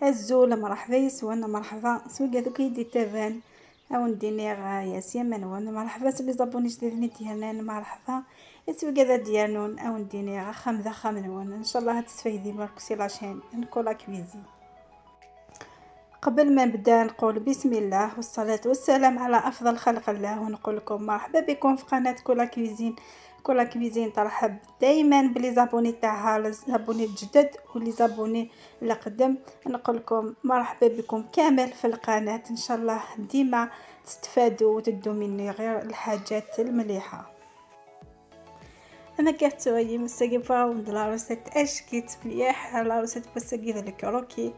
الزول مرحبا يسوانا مرحبا سوق هذوك يدي تابان او نديني غايا سيما وانا مرحبا سلي زابوني جديدني ديالنا مرحبا السوق هذا ديالون او نديني غا خمذا خامن وانا ان شاء الله هتستفيدي ماركسي لاشين نكولا كويزين. قبل ما نبدا نقول بسم الله والصلاة والسلام على افضل خلق الله ونقول لكم مرحبا بكم في قناة كولا كويزين. كولا كويزين ترحب دائما بلي زابوني تاعها الزابوني الجدد ولي زابوني القدم. نقول لكم مرحبا بكم كامل في القناة ان شاء الله ديما تستفادوا وتدوا مني غير الحاجات المليحه. انا كاتوي مساقي باوند لا روسيت اشكيت مليح لا روسيت بساقي ذلك روكي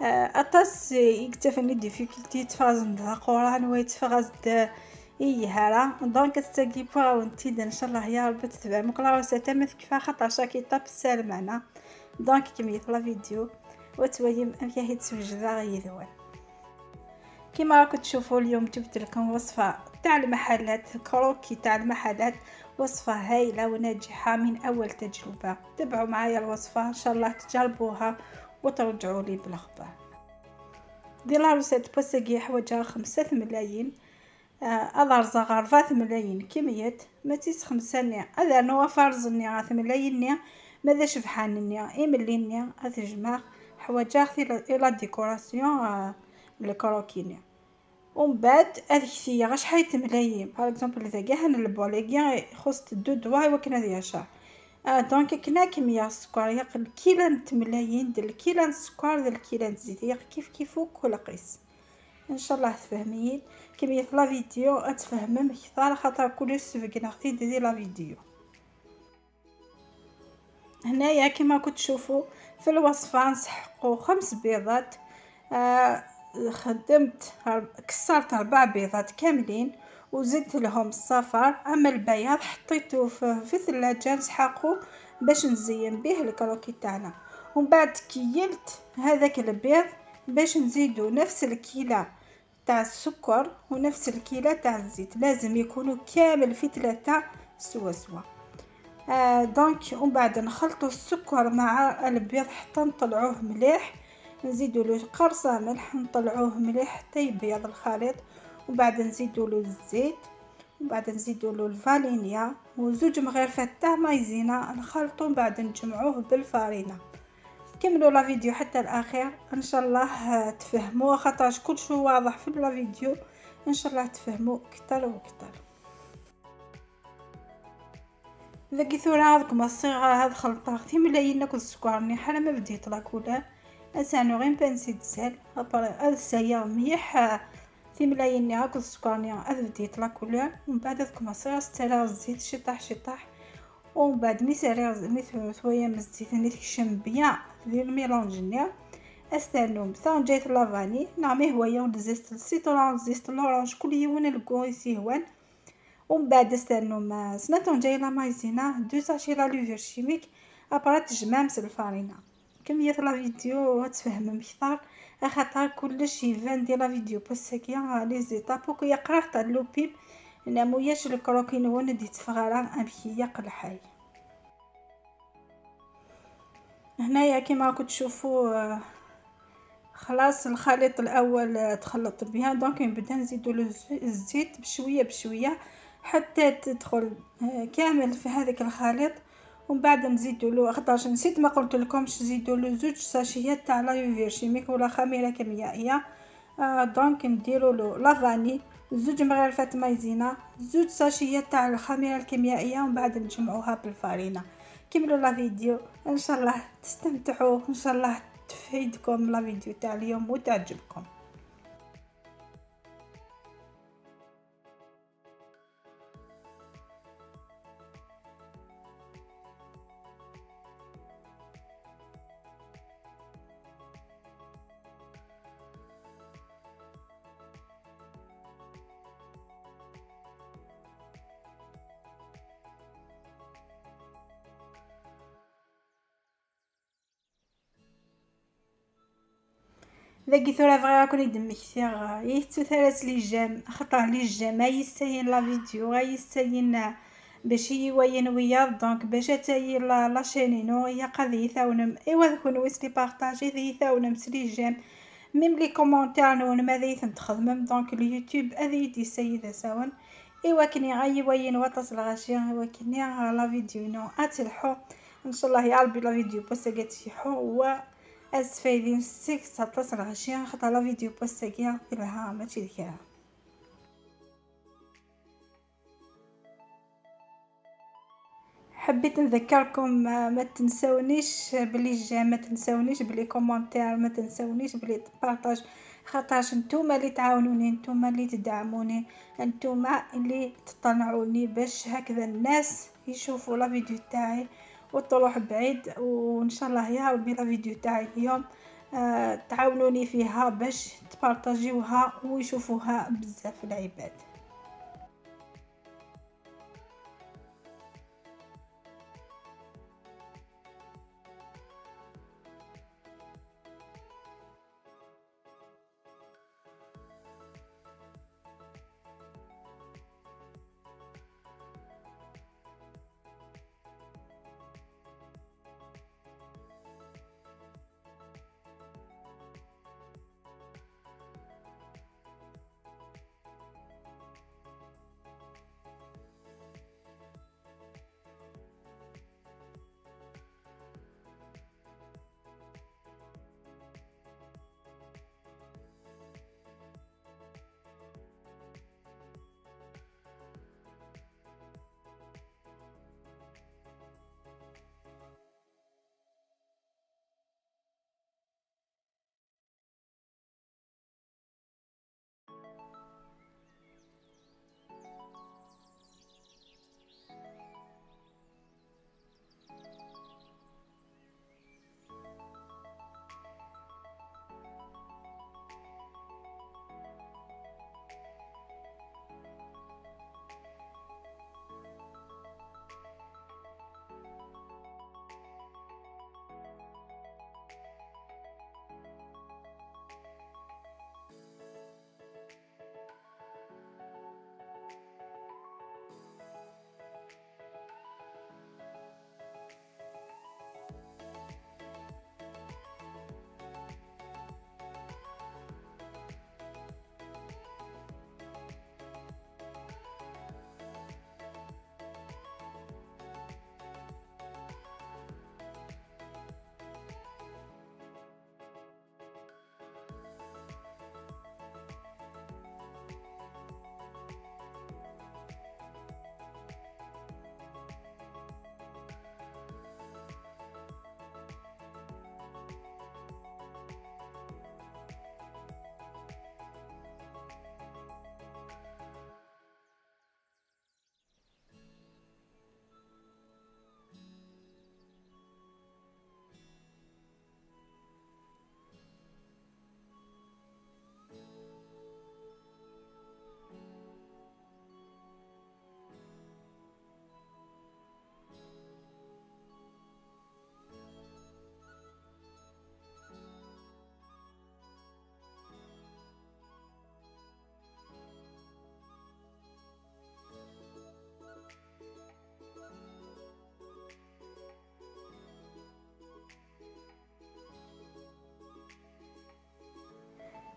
اطاس يكتفني ديفيكولتي تفازن دا قران ويتفغز هلا دونك تستاقي باوند تيدا ان شاء الله يا رب تتفهموا لا روسيت ما كيفاه خاطر شاكي طاب السال معنا دونك كمية لا فيديو وتويم امكيه يتسوجدا غيذوان. كما راكم تشوفوا اليوم جبت لكم وصفه تاع المحلات كروكي تاع المحلات، وصفه هايله وناجحه من اول تجربه. تبعوا معايا الوصفه ان شاء الله تجربوها وترجعوا لي بالاخبار. ديال روسيت بوسكي حوجها 5 ملايين اضر زغار 4 ملايين كمية ما تيسخمساني هذا نوا فرزني 4 ملايين ماذا شبحانني ايمليني اتجمع حوجها الى ديكوراسيون الكروكيني ومن بعد هذيك هي غا شحال ملايين باغ اكزومبل اذا كاع نلبو لي كاع خص دو دوا وكنا ديال شهر دونك كنا كميه السكر يقل كيلان ملايين ديال كيلان السكر ديال كيلان زيت يق كيف كل قيس ان شاء الله تفهمين كميه لا فيديو اتفهم اكثر خاطر كلش سبقنا اختي ديال لا فيديو. هنايا كما كنت تشوفوا في الوصفه نسحقوا 5 بيضات خدمت كسرت 4 بيضات كاملين وزدت لهم الصفر. اما البياض حطيته في الثلاجه نسحقه باش نزين به الكروكي تاعنا. ومن بعد كيلت هذاك البيض باش نزيدو نفس الكيله تاع السكر ونفس الكيله تاع الزيت، لازم يكونوا كامل في 3 سوا سوا. دونك ومن بعد نخلطوا السكر مع البيض حتى نطلعوه مليح، نزيدوا له قرصه ملح نطلعوه مليح حتى يبيض الخليط. وبعد نزيدوا له الزيت وبعد نزيدوا له الفانيليا وزوج مغرفات تاع مايزينا نخلطوا بعد نجمعوه بالفارينه. كملوا لا فيديو حتى الاخير ان شاء الله تفهموا خاطر كلشي واضح في لا فيديو ان شاء الله تفهموا اكثر واكثر. ذاك ثورة هذوك الصغار هاد خلطة اختي ملايين ناكل السكر ني حالا ما بديت لاكولا اسانو غير بنسيت سال ابري السيا مليح في ملايين ناكل السكر ني بديت لاكولا. ومن بعد هذوك الصغار ستلا الزيت شطح ومن بعد مي شويه من الزيت ني تكشم بيان ديال الميلونج ني استنوم ثان جيت لافاني نعمي هوايه ونزيت السيترون زيت لورانج كل يوم الكويسي هوان. ومن بعد استنوم سناتون جاي لا مايزينا 2 ساشي لا لوفر شيميك ابرا تجمامس الفارينه. كميه لا فيديو تفهم اكثر خاطر كلش يفان ديال لا فيديو بوسكيا لي زيتاب وكي يقرا تاع لوبيب نموياش الكروكين هو ندي تفغرا امشي يقل حي. هنايا كما راكم تشوفوا خلاص الخليط الاول تخلط بها دونك نبدا نزيدوا له الزيت بشويه بشويه حتى تدخل كامل في هذاك الخليط. ومن بعد نزيدوا له 11 نسيت ما قلت لكمش زيدوا له 2 ساشيات تاع لا يوفير شيميك ولا خميره كيميائيه. دونك نديروا له لا فاني 2 مغرفات مايزينا 2 ساشيات تاع الخميره الكيميائيه ومن بعد نجمعوها بالفارينه. كملوا لا فيديو ان شاء الله تستمتعوا ان شاء الله تفيدكم لا فيديو تاع اليوم وتعجبكم. ذاك ثورة فغا راكم يدم كثير يهتو ثلاث لي جام خطر لي جام يستاهل لا فيديو يستاهل باش يوين ويا دونك باش تاي لاشينينو هي قضيه ثاونم ايوا ذكون ويسلي بارطاجي ذي ثاونم سلي جيم ميم لي كومونتير نون ما ذي تخدم دونك اليوتيوب هذه دي سيده ساون ايوا كني غاي وين وتصل غاشي ايوا كني لا فيديو نو اتلحو ان شاء الله يا ربي لا فيديو بوسا تيحو و اسفايدين سيكس تصل غاشي خاطر لا فيديو بوسا لها ماشي ذكرها. حبيت نذكركم ما تنسونيش بلي جيم، ما تنسونيش بلي كومونتير، ما تنسونيش بلي بارطاج، خاطرش نتوما اللي تعاونوني، نتوما اللي تدعموني، نتوما اللي تطلعوني باش هكذا الناس يشوفوا لا فيديو تاعي وتروح بعيد. وان شاء الله يا ربي لا فيديو تاعي اليوم تعاونوني فيها باش تبارطاجيوها ويشوفوها بزاف العباد.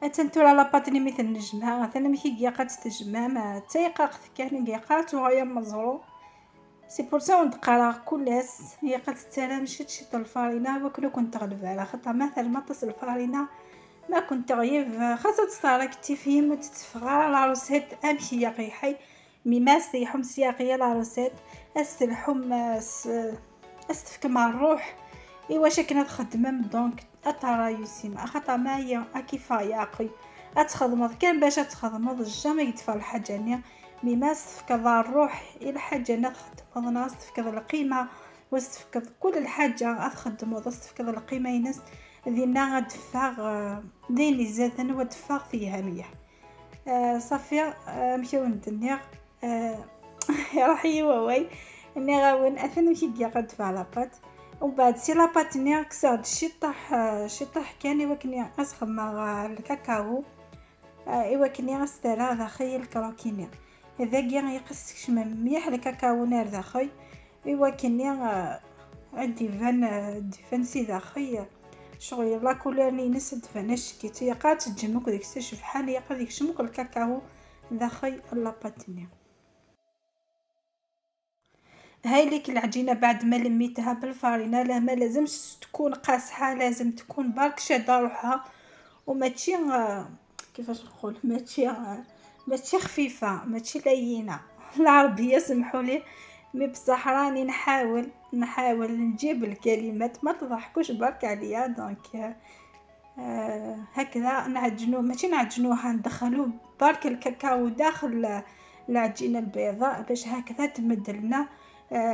اتنتورا لاباطني مثل نجمها مثلا مكي قيقات تجمع ما تيقاق كان قيقات وهي مزرو سي بور سا ندقرا كلاس هي قد ترى مشيت شي الفارينه وكلو كنت تغلب على خاطر مثلا ما تصل الفارينه ما كنت غيف خاصة تصارك تفهم وتتفغى لا روسيت امشي يا قيحي ميماس يحم سياقيه لا روسيت استلحم استفكم الروح ايوا شكنا تخدم دونك اترى يسمع خاطر ما هي كفايه اقي اتخدم كان باش تخدم جامي يدفع الحاجه نيا ميما استفكض الروح الى حاجه نخدم ناس استفكض القيمه واستفكض كل الحاجه اتخدم واستفكض القيمه ينس ذينا دفاغ ديني زادن ودفاغ فيها مليح صافيه مشاو ندنيغ راح يواوي اني غاون اثني كي قد فالابات ومن بعد سي لاباط ني كساد شطح كاني وكني اسخم مع الكاكاو ايوا كني استرا داخل الكروكيني اذا كاع يقص كشمه مليح الكاكاو نار داخل. ايوا كني الديفان سي داخل شغل لا كولور لي نس دفناش كي قات تجمك ديك السي شبحال هي قاديك شمك الكاكاو داخل لاباطني. هاي ليك العجينه بعد ما لميتها بالفارينه، لا ما لازمش تكون قاصحه، لازم تكون برك شاده روحها وماشي كيفاش نقول ماشي خفيفه ماشي لينه العربيه سمحوا لي. مي بصح راني نحاول نجيب الكلمات ما تضحكوش برك عليا. دونك هكذا نعجنو ماشي نعجنوها، ندخلوه برك الكاكاو داخل العجينه البيضاء باش هكذا تمد لنا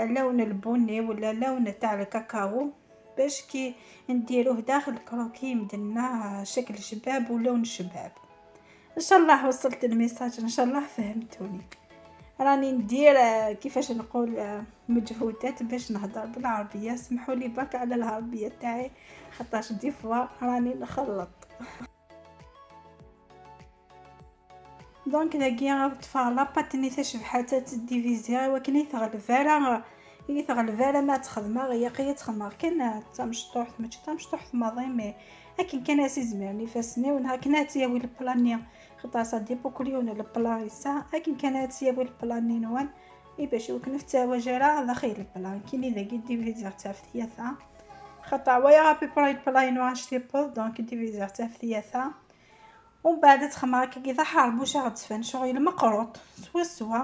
لون البني ولا لون تاع الكاكاو، باش كي نديروه داخل الكروكي يمدلنا شكل شباب ولون شباب. ان شاء الله وصلت الميساج، ان شاء الله فهمتوني. راني ندير كيفاش نقول مجهودات باش نهضر بالعربيه، سمحوا لي برك على العربيه تاعي خاطرش دي فوا راني نخلط. دونك داكيا طفى لاباطني تشبحات تديفيزيها ولكن يثغل ما تخدمها غير تخدمها كان تا مشطوح ماشي تا مشطوح ماضي مي لكن كان اسي زمرني فاسني ونها كنات يا ويل بلاني خطا صدي بوكليون البلايصه لكن كانت يا ويل بلاني نوان اي باش وكنفت وجرا داخل البلان كيني ذاك ديفيزير تاع ثلاثه خطا ويا بي براي بلاين واشتي بول. دونك ديفيزير تاع ثلاثه ومن بعد تخمر كي حارب واش غتفن شغل المقروط سوا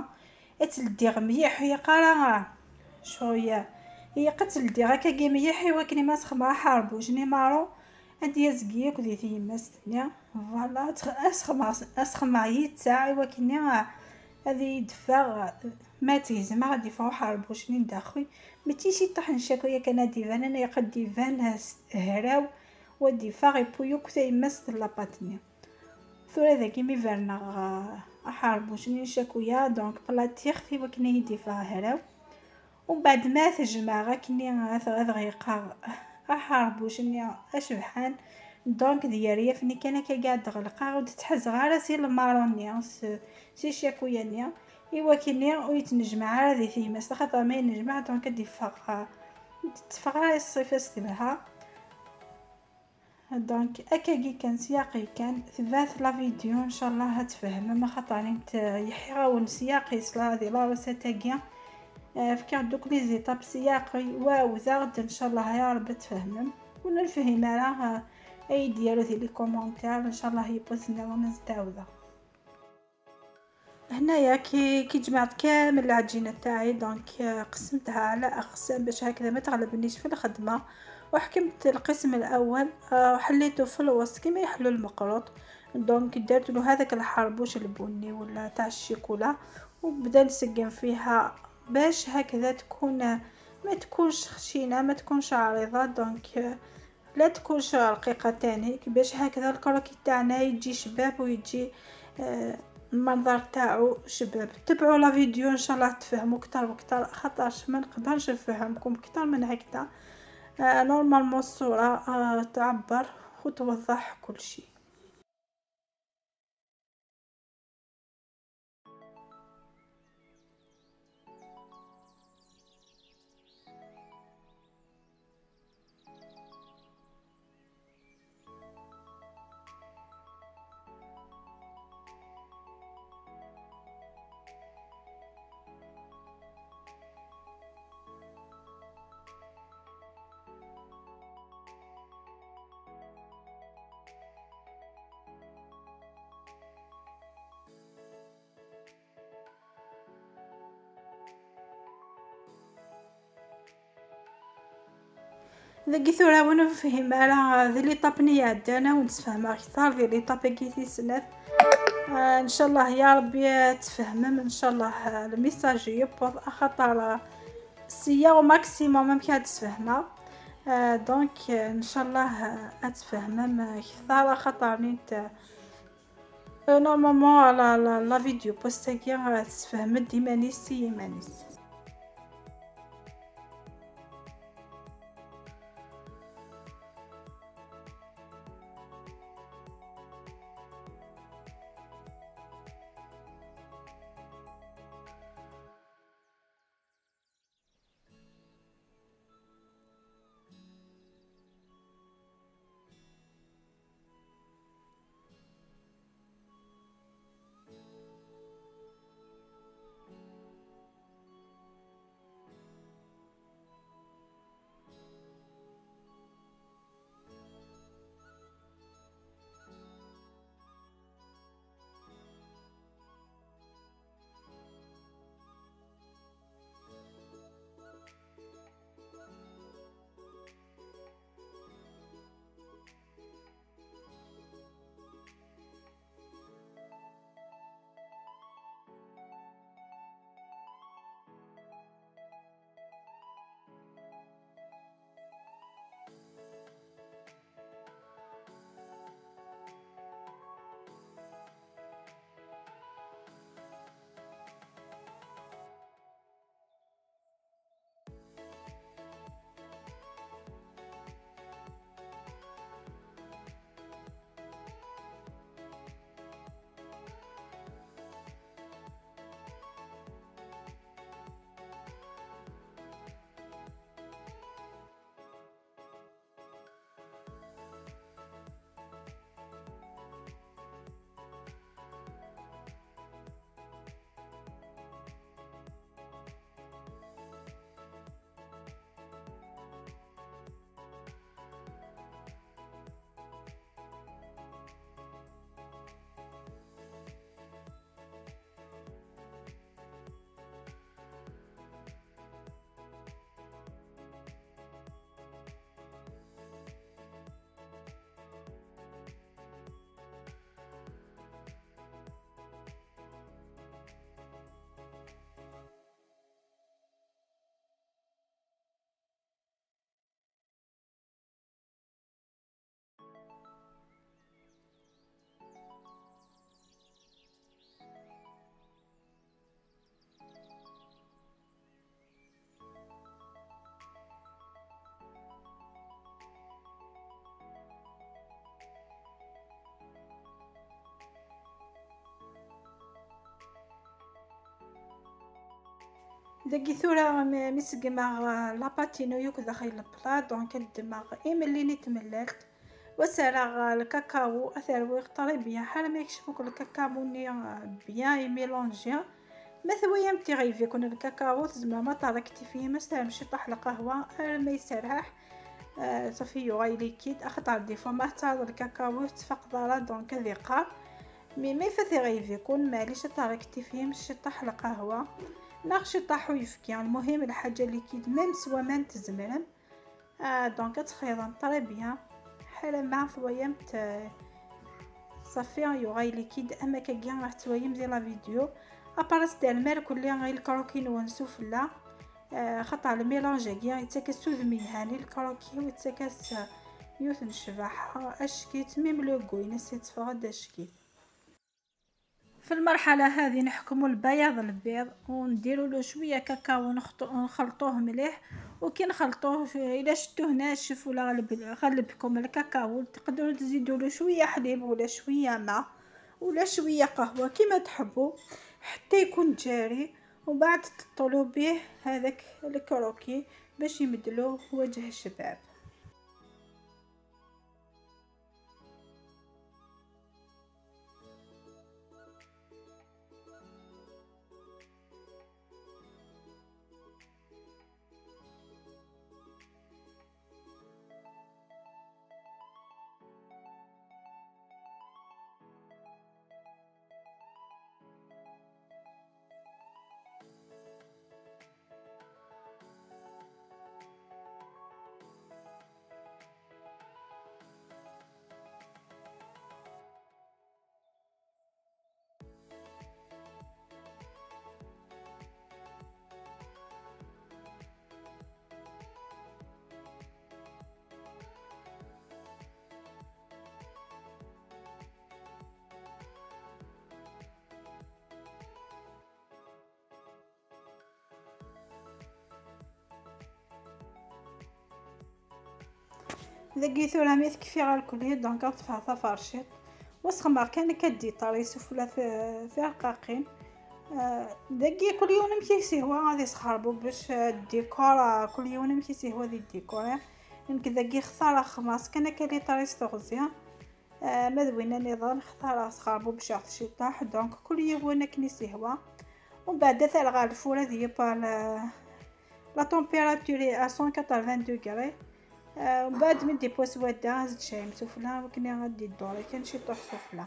اتلديغ مليح هي قرا شويه هي قتلدي هكا كي مليح ولكن ما تخمر حارب وجني مارو عندي زكيه كدي تي مستنيا فوالا اسخمر يتاعي ولكن هذه يدفع ما تيزم غادي فوا حارب وشني ندخل متيشي طحن شكويه كان ديفان انا يقد ديفان هراو ودي فاغي بويو كتاي مست لاباطني ثورة ذاكي مي فرنا احاربو شني شاكويا. دونك بلاتي خفي وكني يدي فيها هراو ومن بعد ما تجمع كني غيقا احاربو شني اشبحان. دونك ديالي فني كان قاعد غلقا ود تحز غير سي الماروني سي شاكويا نيا ايوا كني ويتنجمع هذه فيه ما خاطر ما ينجمع. دونك دي فقا تفقا الصيفه استبها. دونك اكاكي كان سياقي كان ثبات لا فيديو ان شاء الله هتفهم ما خاطر يحاول سياقي صلا هذه لا وساتاكيا فكان دوك لي زيتاب سياقي واو زاد ان شاء الله يا رب تفهم ونفهم راه اي ديالو في لي كومونتير ان شاء الله يبوسنا ونستعوذ. هنايا كي جمعت كامل العجينه تاعي دونك قسمتها على اقسام باش هكذا ما تغلبنيش في الخدمه وحكمت القسم الاول وحليته في الوسط كما يحلو المقروط. دونك درت له هذاك الحربوش البني ولا تاع الشيكولا وبدا نسقم فيها باش هكذا تكون ما تكونش خشينه ما تكونش عريضه. دونك لا تكونش رقيقه تاني باش هكذا الكروكي تاعنا يجي شباب ويجي المنظر تاعو شباب. تبعوا لا فيديو ان شاء الله تفهموا اكثر واكثر خاطرش ما نقدرش نفهمكم اكثر من هكذا. نورمالمون الصوره تعبر وتوضح كل شيء. ذاكي ثورة وانا نفهم على ذي لي طابني عدانا ونتفهم اكثر ذي لي طابكيتي سنات ان شاء الله يا ربي تفهمم ان شاء الله الميساج يبوظ خاطر سيا وماكسيموم ممكن تفهمها. دونك ان شاء الله اتفهمم اكثر خاطر نيت نورمالمون لا فيديو بوستاكي تفهم ديما نيسي مانيس. دقي ثورة مسقمة لاباتينو يوك داخل البلا. دونك الدماغ إمليني تمللت وسرغ الكاكاو أثر ويختاري بيان حال ما يكشفوك الكاكاو ني بيان يميلونجي مثويا متغيفي كون الكاكاو تزمر ما طاركتي فيه ما استهمشي طاح القهوة ما يسرح صافي يغاي ليكيد اخطر دي فما تاع الكاكاو تفقدارا. دونك ذيقا مي فاتي غيفي كون معليش طاركتي فيه مش طاح القهوة ناخش طاحو يفكي. المهم الحاجه اللي كيد ميم سوا ما تزمرن دونك تخيضن طري بيان حال ما ثويا صافي يغاي ليكيد اما كاع راح تويم ديال لا فيديو ابارس ديال المال كلها غير الكروكي نونسو فلا خطا الميلانج كاع يتكسو ذميهاني الكروكي ويتكاس يوث نشبح اشكيت ميم لو كوي نسيت فغد اشكيت. في المرحله هذه نحكموا البياض البيض ونديروا له شويه كاكاو ونخلطوه مليح. وكي نخلطوه الا شفتوه ناشف ولا غلبكم الكاكاو تقدروا تزيدوا له شويه حليب ولا شويه ماء ولا شويه قهوه كيما تحبوا حتى يكون جاري. وبعد تطلوا به هذاك الكروكي باش يمدلوه وجه الشباب. ذقيتو راه ميث كفي غالكولي. دونك طفعتها فرشيط وسخمر كان كدي طريس وفلا في رقاقين دقي كل يوم مكيسي هو غادي يسخربو باش الديكور كل يوم مكيسي هو ذي الديكور يمك دقي خساره خماس كان كالي طريس تغزيا مذوينا نظام خساره سخربو باش يعطي طاح. دونك كل يوم انا كنيسي هو ومن بعد ثلغا الفوره دي با لا تمبيراتور 180 دوغري. ومن بعد من ديبو سواده زدت شاي مسفله وكنا غادي الدوري كان شي طوح سفله.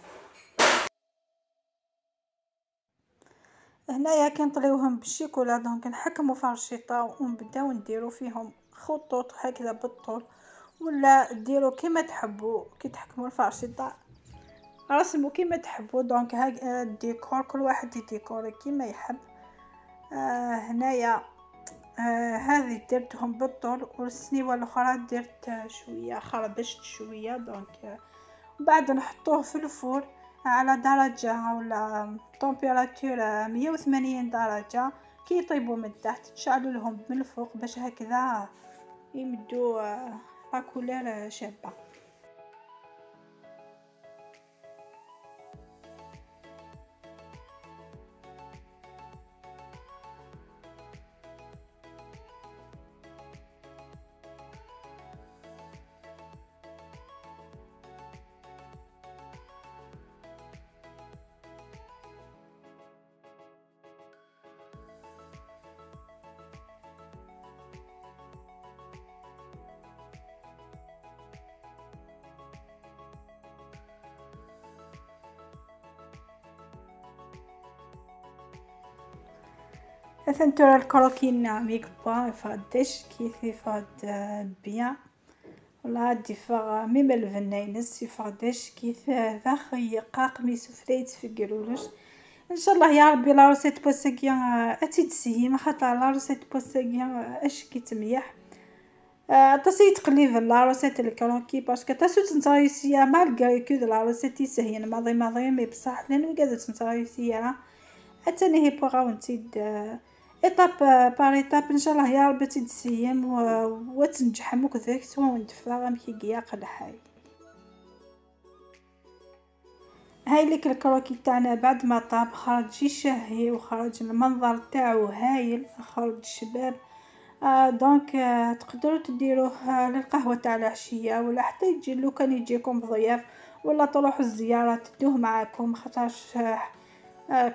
هنايا كنطليوهم بالشيكولا. دونك نحكموا فرشيطه ونبداو نديرو فيهم خطوط هكذا بالطول ولا ديروا كيما تحبوا. كي تحكموا الفرشيطه رسموا كيما تحبوا. دونك هاك الديكور كل واحد يديكوري كيما يحب. هنايا هذه درتهم بالطول والسنيوه الاخرى درت شويه خربشت شويه. دونك بعد نحطوه في الفور على درجه ولا طمبيراتور 180 درجه. كي يطيبوا من تحت تشعلوا لهم من الفوق باش هكذا يمدوا لا كولور شابه. ثنتورا الكروكي نعميك با يفادش كيف يفاد بيان ولا هادي فا ميم الفناينس يفادش كيف فاخ يقاق ميسوفريت في قرولش. ان شاء الله يا ربي لا روسيت بوسكيا اتيتسي ما خاطر لا روسيت بوسكيا اش كيتميح تصي تقليب لا روسيت الكروكي باسكو تاسو تنتايسيا مالغري كو لا روسيت سهين ماضي مي بصح لانو قاعده تنتايسيا حتى نهي بوغا ونتيد ايطاب بار ايطاب ان شاء الله يا ربي تدسيم وتنجح موك ذاك سوا وندفا غامكي قياق الحي. هاي لك الكروكي تاعنا بعد ما طاب، خرج شهي وخرج المنظر تاعو هايل، خرج شباب. دونك تقدروا تديروه للقهوه تاع العشيه، ولا حتى يجي لو كان يجيكم ضياف ولا تروحوا الزياره تدوه معاكم، خاطرش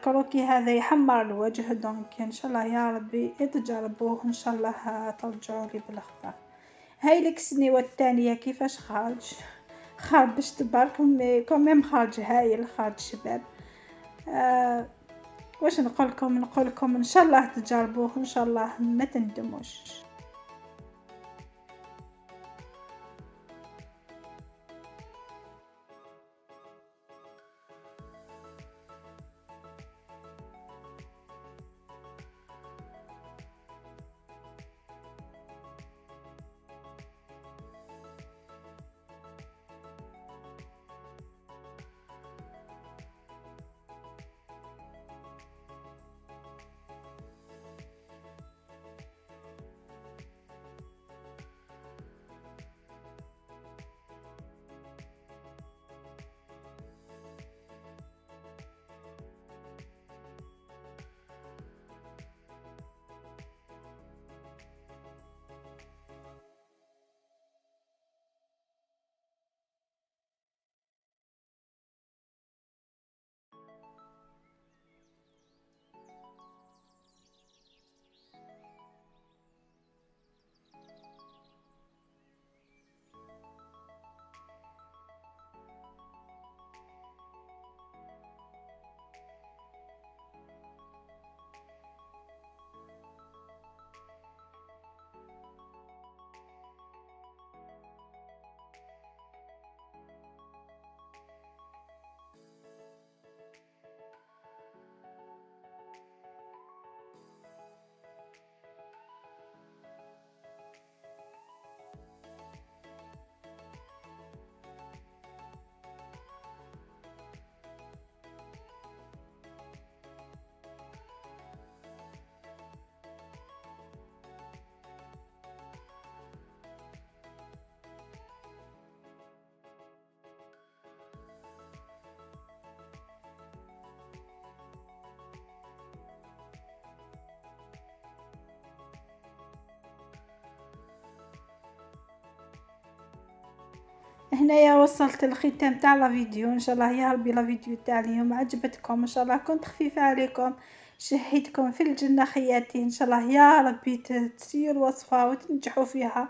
كروكي هذا يحمر الوجه. دونك ان شاء الله يا ربي تجربوه، ان شاء الله ترجعوا لي بالاخبار. هاي لك السنيوه الثانيه كيفاش خرج تبارك، مي كوميم خرج هايل، خرج شباب. واش نقولكم ان شاء الله تجربوه، ان شاء الله ما تندموش. هنايا وصلت الختام تاع لا فيديو. ان شاء الله يا ربي لا فيديو تاع اليوم عجبتكم، ان شاء الله كنت خفيفه عليكم، شهيتكم في الجنه خياتي. ان شاء الله يا ربي تسيروا الوصفه وتنجحوا فيها.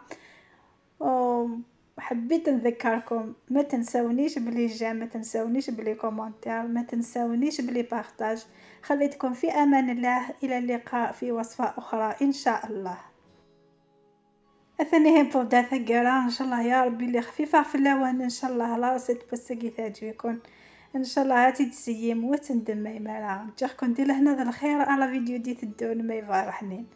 حبيت نذكركم ما تنسونيش بلي جيم، ما تنسونيش بلي كومونتير، ما تنسونيش بلي بارطاج. خليتكم في امان الله، الى اللقاء في وصفه اخرى ان شاء الله. اثني هم بودا ثقيرة ان شاء الله يا ربي اللي خفيفة في اللون، ان شاء الله لا راسي تبسقي تعجبكم، ان شاء الله هاتي تسيم وتندم ما يمالا. نجيكم دير هنا الخير على فيديو دي تدون ما يفرحني.